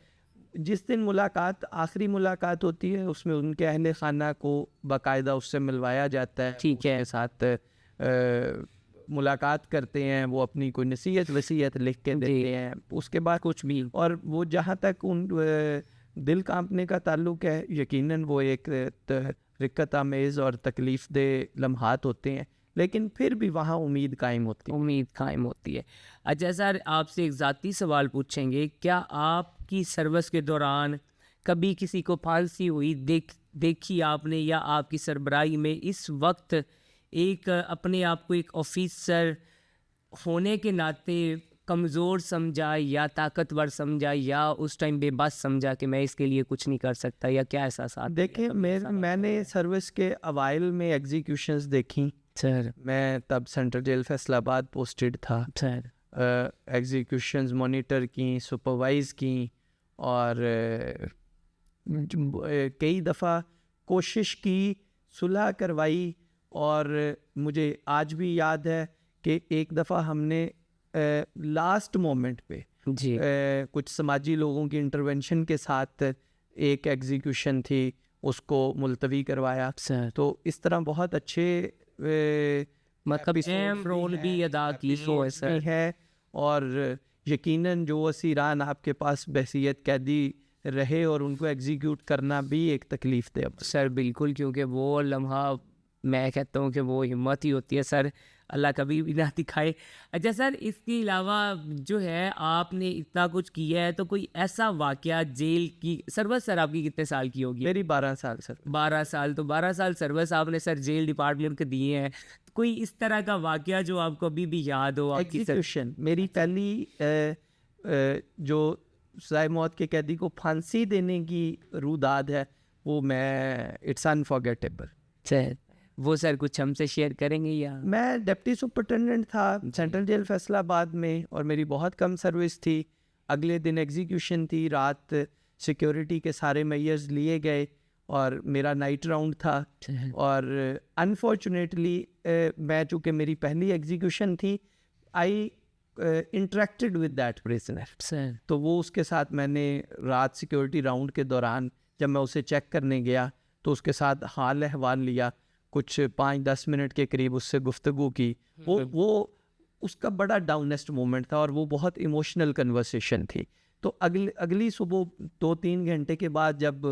جس دن ملاقات آخری ملاقات ہوتی ہے اس میں ان کے اہل خانہ کو باقاعدہ اس سے ملوایا جاتا ہے, ٹھیک ہے, اس کے ساتھ ملاقات کرتے ہیں, وہ اپنی کوئی نصیحت وصیت لکھ کے دیتے ہیں, اس کے بعد کچھ بھی. اور وہ جہاں تک ان دل کانپنے کا تعلق ہے, یقیناً وہ ایک رقت آمیز اور تکلیف دہ لمحات ہوتے ہیں, لیکن پھر بھی وہاں امید قائم ہوتی ہے. اچھا سر, آپ سے ایک ذاتی سوال پوچھیں گے, کیا آپ کی سروس کے دوران کبھی کسی کو پھانسی ہوئی دیکھی آپ نے, یا آپ کی سربراہی میں اس وقت ایک اپنے آپ کو ایک آفیسر ہونے کے ناطے کمزور سمجھا یا طاقتور سمجھا یا اس ٹائم بے بس سمجھا کہ میں اس کے لیے کچھ نہیں کر سکتا, یا کیا احساسات؟ دیکھیں میں نے سروس کے اوائل میں ایگزیکیوشنز دیکھیں سر. میں تب سینٹرل جیل فیصل آباد پوسٹڈ تھا سر. ایگزیکیوشنز مانیٹر کیں, سپروائز کیں, اور کئی دفعہ کوشش کی, صلح کروائی, اور مجھے آج بھی یاد ہے کہ ایک دفعہ ہم نے لاسٹ مومنٹ پہ جی کچھ سماجی لوگوں کی انٹرونشن کے ساتھ ایک ایگزیکیوشن تھی, اس کو ملتوی کروایا. تو اس طرح بہت اچھے مطلب اہم رول بھی ادا کی ہے, اور یقیناً جو اسیران آپ کے پاس بحیثیت قیدی رہے اور ان کو ایگزیکیوٹ کرنا بھی ایک تکلیف دہ سر. بالکل, کیونکہ وہ لمحہ میں کہتا ہوں کہ وہ ہمت ہی ہوتی ہے سر, اللہ کبھی بھی نہ دکھائے. اچھا سر, اس کے علاوہ جو ہے آپ نے اتنا کچھ کیا ہے, تو کوئی ایسا واقعہ جیل کی سروس, سر آپ کی کتنے سال کی ہوگی؟ میری 12 سال سر. 12 سال, تو 12 سال سروس آپ نے سر جیل ڈپارٹمنٹ کے دیے ہیں, کوئی اس طرح کا واقعہ جو آپ کو ابھی بھی یاد ہو؟ ایگزیکیوشن میری پہلی جو سزائے موت کے قیدی کو پھانسی دینے کی روداد ہے, وہ میں اٹس انفارگیٹیبل. وہ سر کچھ ہم سے شیئر کریں گے یا؟ میں ڈپٹی سپرنٹینڈنٹ تھا سینٹرل جیل فیصل آباد میں، اور میری بہت کم سروس تھی. اگلے دن ایگزیکیوشن تھی، رات سیکیورٹی کے سارے میئرز لیے گئے اور میرا نائٹ راؤنڈ تھا. اور انفارچونیٹلی میں چونکہ میری پہلی ایگزیکیوشن تھی، آئی انٹریکٹڈ ود دیٹ پریزنر. تو وہ اس کے ساتھ میں نے رات سیکیورٹی راؤنڈ کے دوران جب میں اسے چیک کرنے گیا تو اس کے ساتھ حال احوال لیا، کچھ 5-10 منٹ کے قریب اس سے گفتگو کی. وہ اس کا بڑا ڈاؤنسٹ مومنٹ تھا اور وہ بہت ایموشنل کنورسیشن تھی. تو اگلی صبح 2-3 گھنٹے کے بعد جب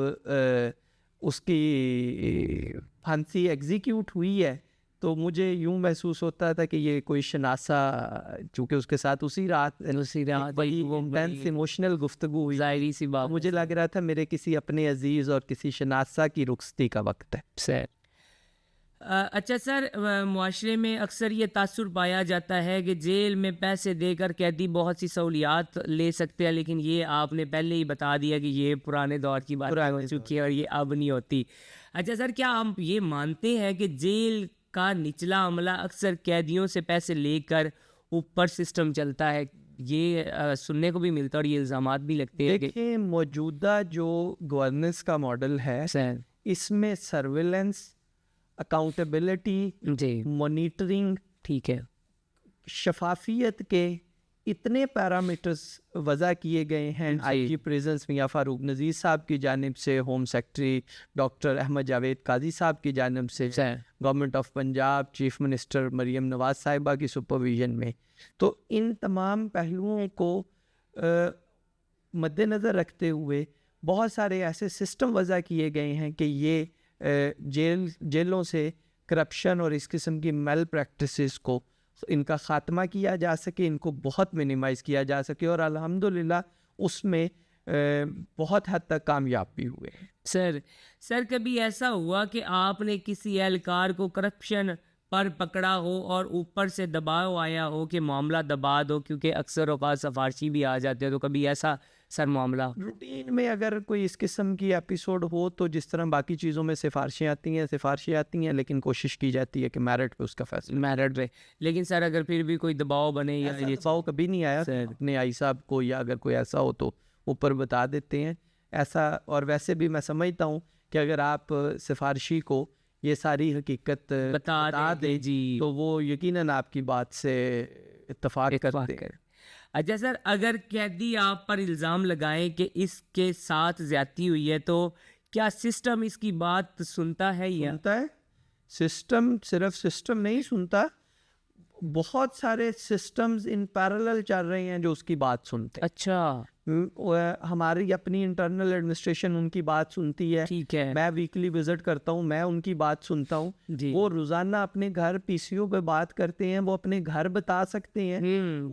اس کی پھانسی ایگزیکیوٹ ہوئی ہے تو مجھے یوں محسوس ہوتا تھا کہ یہ کوئی شناسا، چونکہ اس کے ساتھ اسی رات بڑی انٹینس ایموشنل گفتگو ہوئی، ظاہری سی بات، مجھے لگ رہا تھا میرے کسی اپنے عزیز اور کسی شناسا کی رخصتی کا وقت ہے. سر اچھا سر، معاشرے میں اکثر یہ تاثر پایا جاتا ہے کہ جیل میں پیسے دے کر قیدی بہت سی سہولیات لے سکتے ہیں، لیکن یہ آپ نے پہلے ہی بتا دیا کہ یہ پرانے دور کی بات ہو چکی ہے اور یہ اب نہیں ہوتی. اچھا سر، کیا آپ یہ مانتے ہیں کہ جیل کا نچلا عملہ اکثر قیدیوں سے پیسے لے کر اوپر سسٹم چلتا ہے؟ یہ سننے کو بھی ملتا ہے اور یہ الزامات بھی لگتے ہیں. دیکھیں، موجودہ جو گورننس کا ماڈل ہے سر، اس میں سرویلنس، اکاؤنٹیبلٹی، جی، مانیٹرنگ، ٹھیک ہے، شفافیت کے اتنے پیرامیٹرز وضع کیے گئے ہیں. آئی جی پریزنس میاں فاروق نذیر صاحب کی جانب سے، home secretary doctor Ahmad Javed Qazi Sahib کی جانب سے، government of Punjab, chief minister Maryam Nawaz صاحبہ کی سپرویژن میں. تو ان تمام پہلوؤں کو مد نظر رکھتے ہوئے بہت سارے ایسے سسٹم وضع کیے گئے ہیں کہ یہ جیلوں سے کرپشن اور اس قسم کی میل پریکٹسز کو، ان کا خاتمہ کیا جا سکے، ان کو بہت منیمائز کیا جا سکے، اور الحمدللہ اس میں بہت حد تک کامیاب بھی ہوئے ہیں. سر کبھی ایسا ہوا کہ آپ نے کسی اہلکار کو کرپشن پر پکڑا ہو اور اوپر سے دباؤ آیا ہو کہ معاملہ دبا دو، کیونکہ اکثر اوقات سفارشی بھی آ جاتے ہیں، تو کبھی ایسا سر معاملہ روٹین میں اگر کوئی اس قسم کی ایپیسوڈ ہو تو جس طرح باقی چیزوں میں سفارشیں آتی ہیں، لیکن کوشش کی جاتی ہے کہ میرٹ پہ اس کا فیصلہ، میرٹ پہ. لیکن سر اگر پھر بھی کوئی دباؤ بنے یا یہ دباؤ کبھی نہیں آیا اپنے آئی صاحب کو، یا اگر کوئی ایسا ہو تو اوپر بتا دیتے ہیں ایسا. اور ویسے بھی میں سمجھتا ہوں کہ اگر آپ سفارشی کو یہ ساری حقیقت بتا دیں جی تو وہ یقیناً آپ کی بات سے اتفاق کرتے ہیں. اچھا سر، اگر قیدی آپ پر الزام لگائیں کہ اس کے ساتھ زیادتی ہوئی ہے تو کیا سسٹم اس کی بات سنتا ہے؟ یا سنتا ہے؟ سسٹم صرف سسٹم نہیں سنتا، بہت سارے سسٹمز ان پیرالل چل رہے ہیں جو اس کی بات سنتے ہیں. اچھا، ہماری اپنی انٹرنل ایڈمنسٹریشن ان کی بات سنتی ہے. ٹھیک ہے، میں ویکلی وزٹ کرتا ہوں، میں ان کی بات سنتا ہوں. وہ روزانہ اپنے گھر پی سی او پہ بات کرتے ہیں، وہ اپنے گھر بتا سکتے ہیں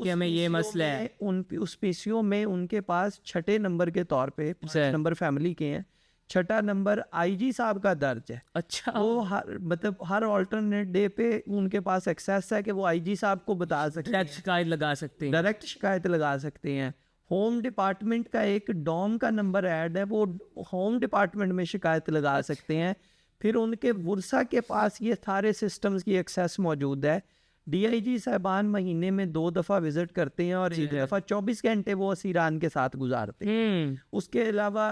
کہ ہمیں یہ مسئلہ ہے. اس پی سی او میں ان کے پاس 6 نمبر کے طور پہ 5 نمبر فیملی کے ہیں، 6 نمبر آئی جی صاحب کا درج ہے. اچھا، وہ مطلب ہر آلٹرنیٹ ڈے پہ ان کے پاس ایکسیس ہے کہ وہ آئی جی صاحب کو بتا سکتے ہیں، ڈائریکٹ شکایت لگا سکتے ہیں، ڈائریکٹ شکایت لگا سکتے ہیں. ہوم ڈپارٹمنٹ کا ایک ڈوم کا نمبر ایڈ ہے، وہ ہوم ڈپارٹمنٹ میں شکایت لگا سکتے ہیں. پھر ان کے ورثہ کے پاس یہ سارے سسٹمز کی ایکسیس موجود ہے. ڈی آئی جی صاحبان مہینے میں 2 دفعہ وزٹ کرتے ہیں اور ایک دفعہ 24 گھنٹے وہ اسیران کے ساتھ گزارتے ہیں. اس کے علاوہ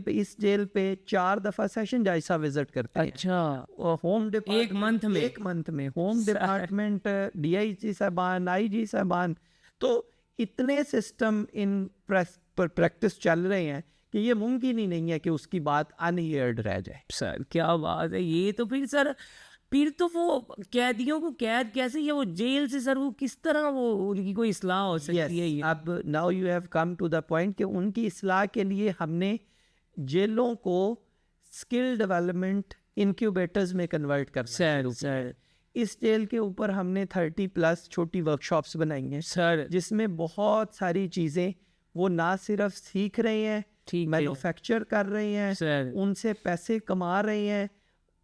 اس جیل پہ 4 دفعہ سیشن جج صاحب وزٹ کرتے ہیں. اچھا، ہوم ایک منتھ میں ہوم ڈپارٹمنٹ، ڈی آئی جی صاحبان، آئی جی صاحبان. تو اتنے سسٹم ان پریکٹس چل رہے ہیں کہ یہ ممکن ہی نہیں ہے کہ اس کی بات ان ہیئرڈ رہ جائے. سر کیا بات ہے یہ تو. پھر تو وہ قیدیوں کو قید کیسے، یا وہ جیل سے سر وہ کس طرح وہ ان کی کوئی اصلاح ہو سکتی ہے؟ اب now you have come to the point کہ ان کی اصلاح کے لیے ہم نے جیلوں کو اسکل ڈیولپمنٹ انکیوبیٹرز میں کنورٹ کرنا. سر اس جیل کے اوپر ہم نے 30+ چھوٹی ورکشاپس بنائی ہیں سر، جس میں بہت ساری چیزیں وہ نہ صرف سیکھ رہے ہیں، مینوفیکچر کر رہے ہیں، ان سے پیسے کما رہے ہیں،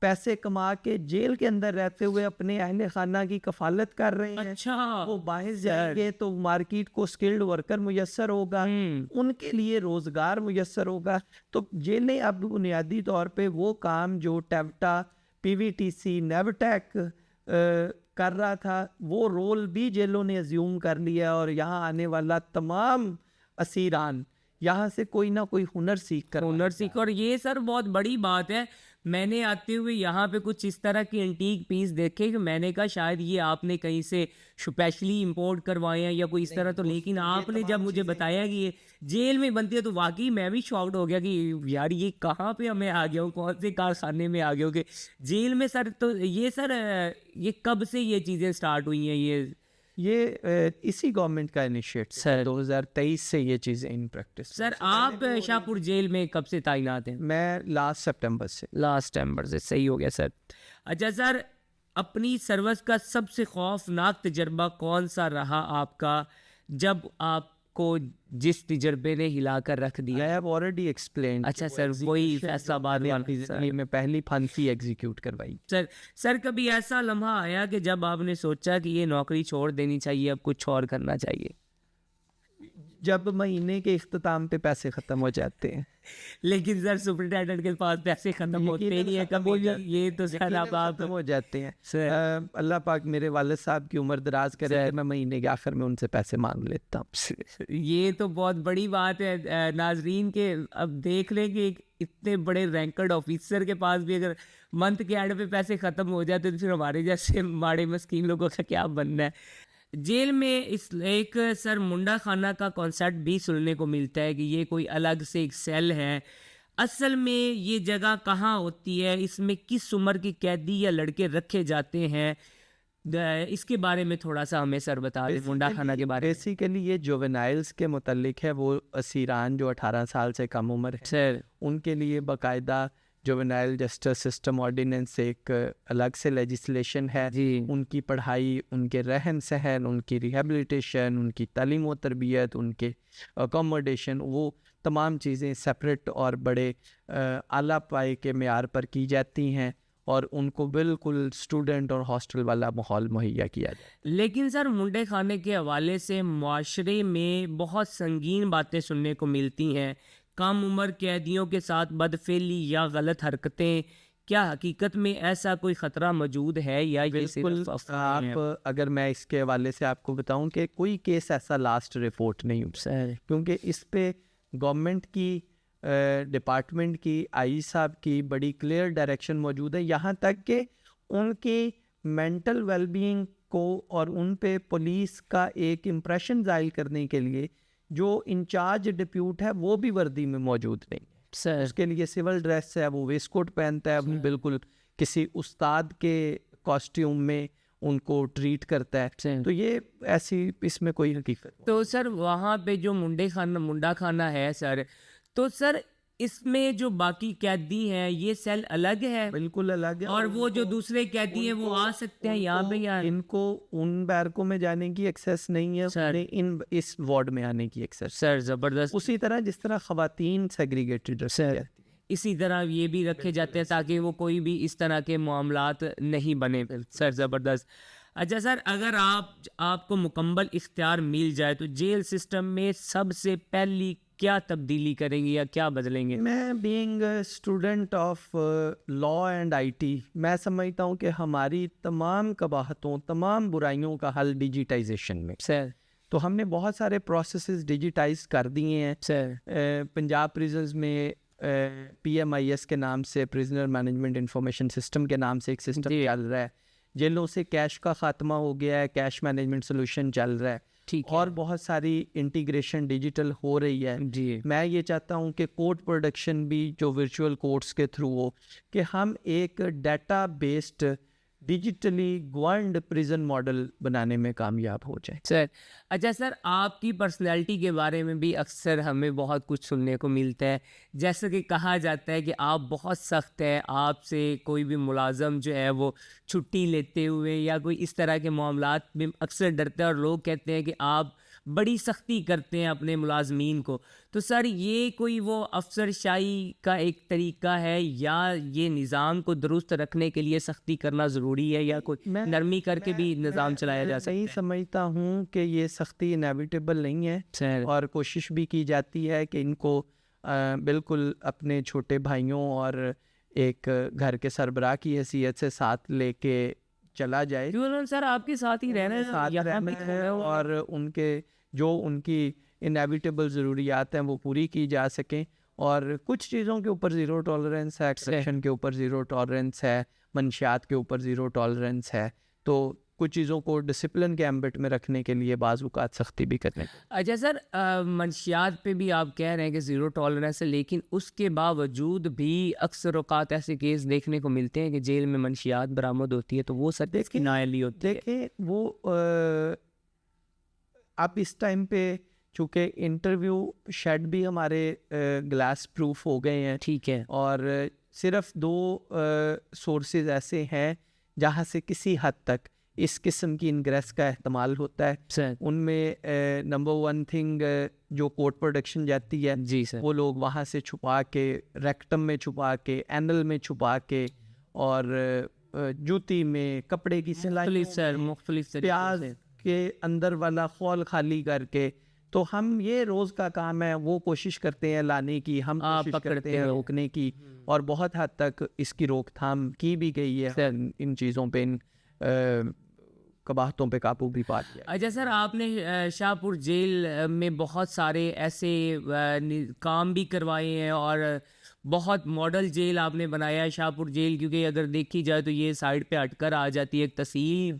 پیسے کما کے جیل کے اندر رہتے ہوئے اپنے اہل خانہ کی کفالت کر رہے ہیں. اچھا، وہ باہر جائیں گے تو مارکیٹ کو اسکلڈ ورکر میسر ہوگا، ان کے لیے روزگار میسر ہوگا. تو جیلیں اب بنیادی طور پہ وہ کام جو ٹیوٹا PVTC, نیوٹیک کر رہا تھا، وہ رول بھی جیلوں نے ازیوم کر لیا، اور یہاں آنے والا تمام اسیران یہاں سے کوئی نہ کوئی ہنر سیکھ کر اور یہ سر بہت بڑی بات ہے. میں نے آتے ہوئے یہاں پہ کچھ اس طرح کی انٹیک پیس دیکھے کہ میں نے کہا شاید یہ آپ نے کہیں سے اسپیشلی امپورٹ کروائے ہیں یا کوئی اس طرح، تو لیکن آپ نے جب مجھے بتایا کہ یہ جیل میں بنتی ہے تو واقعی میں بھی شاکڈ ہو گیا کہ یار یہ کہاں پہ ہمیں آ گیا ہوں، کون سے کارخانے میں آ گیا ہوں کہ جیل میں. سر تو یہ سر یہ کب سے یہ چیزیں سٹارٹ ہوئی ہیں؟ یہ اسی گورنمنٹ کا انیشیٹ سر 2023 سے یہ چیزیں ان پریکٹس. سر آپ شاہپور جیل میں کب سے تعینات ہیں؟ میں لاسٹ سپٹمبر سے. صحیح ہو گیا سر. اچھا سر، اپنی سروس کا سب سے خوفناک تجربہ کون سا رہا آپ کا، جب آپ کو جس تجربے نے ہلا کر رکھ دیا؟ I have already explained. اچھا سر، وہی فیصلہ آباد والا میں پہلی پھانسی ایگزیکیوٹ کروائی. سر کبھی ایسا لمحہ آیا کہ جب آپ نے سوچا کہ یہ نوکری چھوڑ دینی چاہیے، اب کچھ اور کرنا چاہیے؟ جب مہینے کے اختتام پہ پیسے ختم ہو جاتے ہیں. لیکن سر سپرنٹینڈنٹ کے پاس پیسے ختم ہوتے نہیں ہیں کبھی. یہ تو سر اب آپ ختم ہو جاتے ہیں. اللہ پاک میرے والد صاحب کی عمر دراز کرے، میں مہینے کے آخر میں ان سے پیسے مانگ لیتا ہوں. یہ تو بہت بڑی بات ہے ناظرین، کے اب دیکھ لیں کہ اتنے بڑے رینکڈ آفیسر کے پاس بھی اگر منتھ کے اینڈ پہ پیسے ختم ہو جاتے تو پھر ہمارے جیسے ماڑے مسکین لوگوں کا کیا بننا ہے. جیل میں ایک سر منڈا خانہ کا کانسیپٹ بھی سننے کو ملتا ہے کہ یہ کوئی الگ سے ایک سیل ہے. اصل میں یہ جگہ کہاں ہوتی ہے؟ اس میں کس عمر کے قیدی یا لڑکے رکھے جاتے ہیں؟ اس کے بارے میں تھوڑا سا ہمیں سر بتا دیں منڈا خانہ کے بارے میں. بیسیکلی یہ جوونائلز کے متعلق ہے، وہ اسیران جو 18 سال سے کم عمر ہے سر، ان کے لیے باقاعدہ جوونائل جسٹس سسٹم آرڈیننس ایک الگ سے لیجسلیشن ہے. ان کی پڑھائی، ان کے رہن سہن، ان کی ریہیبلیٹیشن، ان کی تعلیم و تربیت، ان کے اکوموڈیشن، وہ تمام چیزیں سپریٹ اور بڑے اعلیٰ پائے کے معیار پر کی جاتی ہیں، اور ان کو بالکل اسٹوڈنٹ اور ہاسٹل والا ماحول مہیا کیا جائے. لیکن سر منڈے خانے کے حوالے سے معاشرے میں بہت سنگین باتیں سننے کو ملتی ہیں. کم عمر قیدیوں کے ساتھ بدفعلی یا غلط حرکتیں، کیا حقیقت میں ایسا کوئی خطرہ موجود ہے یا یہ صرف افواہیں ہیں؟ آپ اگر میں اس کے حوالے سے آپ کو بتاؤں کہ کوئی کیس ایسا لاسٹ رپورٹ نہیں ہوتا ہے، کیونکہ اس پہ گورنمنٹ کی ڈپارٹمنٹ کی آئی صاحب کی بڑی کلیئر ڈائریکشن موجود ہے، یہاں تک کہ ان کی مینٹل ویل بینگ کو اور ان پہ پولیس کا ایک امپریشن ظاہر کرنے کے لیے جو انچارج ڈپیوٹ ہے وہ بھی وردی میں موجود نہیں ہے. اس کے لیے سول ڈریس ہے، وہ ویسٹ کوٹ پہنتا ہے، بالکل کسی استاد کے کاسٹیوم میں ان کو ٹریٹ کرتا ہے. تو یہ ایسی اس میں کوئی حقیقت. تو سر وہاں پہ جو منڈا خانہ ہے سر، تو سر اس میں جو باقی قیدی ہیں یہ سیل الگ ہے؟ بالکل الگ ہے. اور وہ جو دوسرے قیدی ہیں وہ آ سکتے ہیں یہاں پہ؟ یا ان کو ان بیرکوں میں جانے کی ایکسیس نہیں ہے سر، اس وارڈ میں آنے کی ایکسیس. سر زبردست. اسی طرح جس طرح خواتین سیگریگیٹڈ سر اسی طرح یہ بھی رکھے جاتے ہیں تاکہ وہ کوئی بھی اس طرح کے معاملات نہیں بنے. سر زبردست. اچھا سر، اگر آپ کو مکمل اختیار مل جائے تو جیل سسٹم میں سب سے پہلی کیا تبدیلی کریں گے یا کیا بدلیں گے؟ میں being student of law and I T, میں سمجھتا ہوں کہ ہماری تمام قباحتوں، تمام برائیوں کا حل ڈیجیٹائزیشن میں. سر تو ہم نے بہت سارے پروسیسز ڈیجیٹائز کر دیے ہیں. سر پنجاب پریزنز میں PMIS کے نام سے، پریزنر مینجمنٹ انفارمیشن سسٹم کے نام سے ایک سسٹم چل رہا ہے. جیلوں سے کیش کا خاتمہ ہو گیا ہے، کیش مینجمنٹ سولوشن چل رہا ہے، اور بہت ساری انٹیگریشن ڈیجیٹل ہو رہی ہے. میں یہ چاہتا ہوں کہ کوڈ پروڈکشن بھی جو ورچوئل کوڈس کے تھرو ہو، کہ ہم ایک data based digitally governed prison model بنانے میں کامیاب ہو جائے. سر اچھا سر، آپ کی پرسنالٹی کے بارے میں بھی اکثر ہمیں بہت کچھ سننے کو ملتا ہے، جیسا کہ کہا جاتا ہے کہ آپ بہت سخت ہیں، آپ سے کوئی بھی ملازم جو ہے وہ چھٹی لیتے ہوئے یا کوئی اس طرح کے معاملات میں اکثر ڈرتا ہے، اور لوگ کہتے ہیں کہ آپ بڑی سختی کرتے ہیں اپنے ملازمین کو. تو سر یہ کوئی وہ افسر شاہی کا ایک طریقہ ہے یا یہ نظام کو درست رکھنے کے لیے سختی کرنا ضروری ہے، یا کوئی نرمی کر کے بھی نظام چلایا جا سکتا ہے؟ میں سمجھتا ہوں کہ یہ سختی انیویٹیبل نہیں ہے، اور کوشش بھی کی جاتی ہے کہ ان کو بالکل اپنے چھوٹے بھائیوں اور ایک گھر کے سربراہ کی حیثیت سے ساتھ لے کے چلا جائے، کیوں سر آپ کے ساتھ ہی رہنا ہے، ساتھ یہاں رہنا پہ ہے، اور ان کے جو ان کی انیویٹیبل ضروریات ہیں وہ پوری کی جا سکیں، اور کچھ چیزوں کے اوپر زیرو ٹالرنس ہے، کرپشن کے اوپر زیرو ٹالرنس ہے، منشیات کے اوپر زیرو ٹالرنس ہے، تو کچھ چیزوں کو ڈسپلن کے ایمبٹ میں رکھنے کے لیے بعض اوقات سختی بھی کرنے. اچھا سر، منشیات پہ بھی آپ کہہ رہے ہیں کہ زیرو ٹالرنس ہے، لیکن اس کے باوجود بھی اکثر اوقات ایسے کیس دیکھنے کو ملتے ہیں کہ جیل میں منشیات برآمد ہوتی ہے، تو وہ سر کس کی نااہلی ہوتی ہے؟ دیکھیں وہ اب اس ٹائم پہ چونکہ انٹرویو شیڈ بھی ہمارے گلاس پروف ہو گئے ہیں، ٹھیک ہے، اور صرف 2 سورسز ایسے ہیں جہاں سے کسی حد تک اس قسم کی انگریس کا احتمال ہوتا ہے. سر ان میں نمبر 1 تھنگ جو کوٹ پروڈکشن جاتی ہے، جی سر، وہ لوگ وہاں سے چھپا کے، ریکٹم میں چھپا کے، اینل میں چھپا کے، اور جوتی میں، کپڑے کی سلائی، سر مختلف پیاز کے اندر والا خول خالی کر کے. تو ہم یہ روز کا کام ہے، وہ کوشش کرتے ہیں لانے کی، ہم کوشش کرتے ہیں روکنے کی، اور بہت حد تک اس کی روک تھام کی بھی گئی ہے، ان چیزوں پہ، ان قباحتوں پہ قابو بھی پا لیا. اچھا سر، آپ نے شاہ پور جیل میں بہت سارے ایسے کام بھی کروائے ہیں، اور بہت ماڈل جیل آپ نے بنایا ہے شاہ پور جیل، کیونکہ اگر دیکھی جائے تو یہ سائڈ پہ ہٹ کر آ جاتی ہے، ایک تحصیل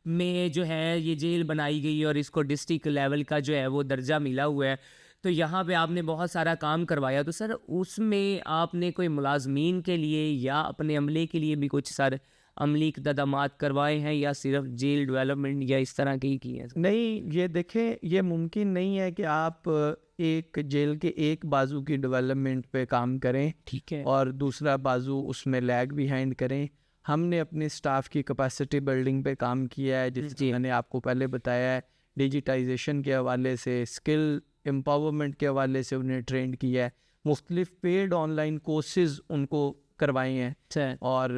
میں جو ہے یہ جیل بنائی گئی ہے، اور اس کو ڈسٹرکٹ لیول کا جو ہے وہ درجہ ملا ہوا ہے، تو یہاں پہ آپ نے بہت سارا کام کروایا. تو سر اس میں آپ نے کوئی ملازمین کے لیے یا اپنے عملے کے لیے بھی کچھ سر عملی اقدامات کروائے ہیں، یا صرف جیل ڈیولپمنٹ یا اس طرح کی ہیں؟ نہیں، یہ دیکھیں، یہ ممکن نہیں ہے کہ آپ ایک جیل کے ایک بازو کی ڈیولپمنٹ پہ کام کریں، ٹھیک ہے، اور دوسرا بازو اس میں لیگ بیہائنڈ کریں. ہم نے اپنے اسٹاف کی کیپیسٹی بلڈنگ پہ کام کیا ہے، جس میں نے آپ کو پہلے بتایا ہے، ڈیجیٹائزیشن کے حوالے سے، اسکل امپاورمنٹ کے حوالے سے انہیں ٹرینڈ کیا ہے، مختلف پیڈ آن لائن کورسز ان کو کروائے ہیں، اور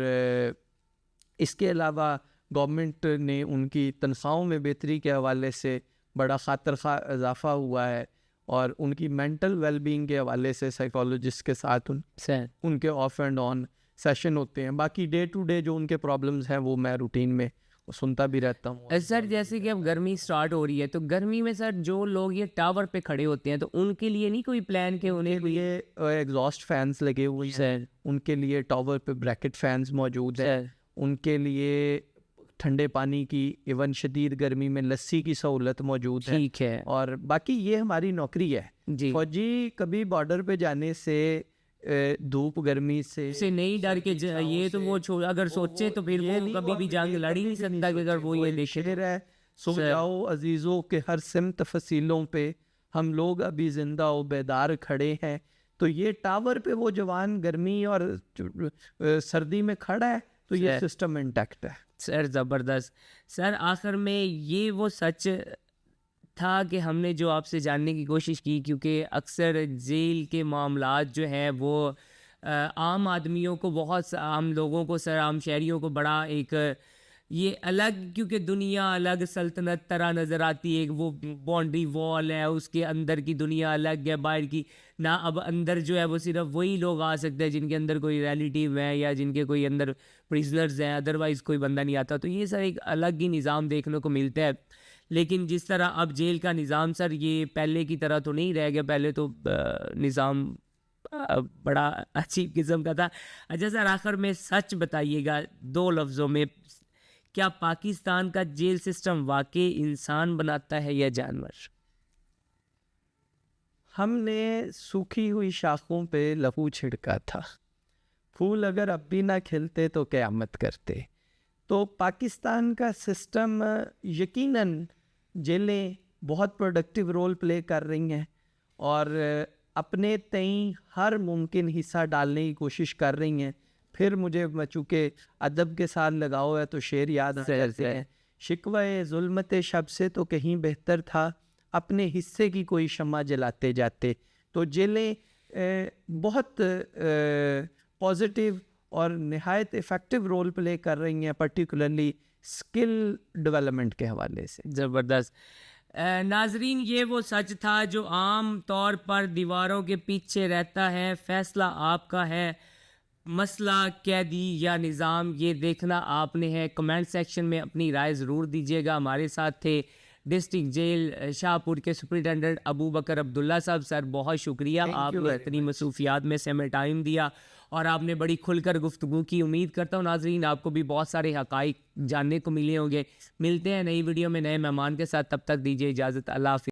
اس کے علاوہ گورنمنٹ نے ان کی تنخواہوں میں بہتری کے حوالے سے بڑا خاطر خواہ اضافہ ہوا ہے، اور ان کی مینٹل ویل بینگ کے حوالے سے سائیکالوجسٹ کے ساتھ ان کے آف اینڈ آن سیشن ہوتے ہیں. باقی ڈے ٹو ڈے جو ان کے پرابلمز ہیں وہ میں روٹین میں سنتا بھی رہتا ہوں. سر جیسے کہ اب گرمی سٹارٹ ہو رہی ہے، تو گرمی میں سر جو لوگ یہ ٹاور پہ کھڑے ہوتے ہیں، تو ان کے لیے نہیں کوئی پلان کہ انہیں لیے ایگزاسٹ فینس لگے ہوئے ہیں، ان کے لیے ٹاور پہ بریکٹ فینس موجود ہیں، ان کے لیے ٹھنڈے پانی کی، ایون شدید گرمی میں لسی کی سہولت موجود ہے. ٹھیک ہے، اور باقی یہ ہماری نوکری ہے. جی، فوجی کبھی بارڈر پہ جانے سے، دھوپ گرمی سے نہیں ڈر کے یہ تو وہ اگر سوچے تو پھر وہ کبھی بھی جنگ لڑ ہی نہیں سکتا، اگر وہ یہ دیکھے. شعر ہے، سو جاؤ عزیزوں کے ہر سمت فصیلوں پہ، ہم لوگ ابھی زندہ و بیدار کھڑے ہیں. تو یہ ٹاور پہ وہ جوان گرمی اور سردی میں کھڑا ہے، تو یہ سسٹم انٹیکٹ ہے. سر زبردست. سر آخر میں یہ وہ سچ تھا کہ ہم نے جو آپ سے جاننے کی کوشش کی، کیونکہ اکثر جیل کے معاملات جو ہیں وہ عام آدمیوں کو، بہت عام لوگوں کو، سر عام شہریوں کو بڑا ایک یہ الگ، کیونکہ دنیا الگ سلطنت طرح نظر آتی ہے. ایک وہ باؤنڈری وال ہے، اس کے اندر کی دنیا الگ ہے، باہر کی نہ. اب اندر جو ہے وہ صرف وہی لوگ آ سکتے ہیں جن کے اندر کوئی ریلیٹیو ہیں یا جن کے کوئی اندر پریزنرز ہیں، ادروائز کوئی بندہ نہیں آتا. تو یہ سر ایک الگ ہی نظام دیکھنے کو ملتا ہے. لیکن جس طرح اب جیل کا نظام سر یہ پہلے کی طرح تو نہیں رہ گیا، پہلے تو نظام بڑا عجیب قسم کا تھا. اچھا سر، آخر میں سچ بتائیے گا 2 لفظوں میں، کیا پاکستان کا جیل سسٹم واقعی انسان بناتا ہے یا جانور؟ ہم نے سوکھی ہوئی شاخوں پہ لہو چھڑکا تھا، پھول اگر اب بھی نہ کھلتے تو قیامت کرتے. تو پاکستان کا سسٹم، یقیناً جیلیں بہت پروڈکٹیو رول پلے کر رہی ہیں، اور اپنے تئیں ہر ممکن حصہ ڈالنے کی کوشش کر رہی ہیں. پھر مجھے چونکہ ادب کے ساتھ لگاؤ ہے تو شعر یاد آ جاتے ہیں. شکوہ ظلمت شب سے تو کہیں بہتر تھا، اپنے حصے کی کوئی شمع جلاتے جاتے. تو جیلیں بہت پازیٹیو اور نہایت افیکٹو رول پلے کر رہی ہیں، پرٹیکولرلی اسکل ڈیولپمنٹ کے حوالے سے. زبردست. ناظرین، یہ وہ سچ تھا جو عام طور پر دیواروں کے پیچھے رہتا ہے. فیصلہ آپ کا ہے. مسئلہ قیدی یا نظام، یہ دیکھنا آپ نے ہے. کمنٹ سیکشن میں اپنی رائے ضرور دیجیے گا. ہمارے ساتھ تھے ڈسٹرکٹ جیل شاہپور کے سپرنٹینڈنٹ ابو بکر عبداللہ صاحب. سر بہت شکریہ، آپ نے اتنی مصروفیات میں سے ہمیں ٹائم دیا اور آپ نے بڑی کھل کر گفتگو کی. امید کرتا ہوں ناظرین آپ کو بھی بہت سارے حقائق جاننے کو ملے ہوں گے. ملتے ہیں نئی ویڈیو میں نئے مہمان کے ساتھ، تب تک دیجیے اجازت. اللہ حافظ.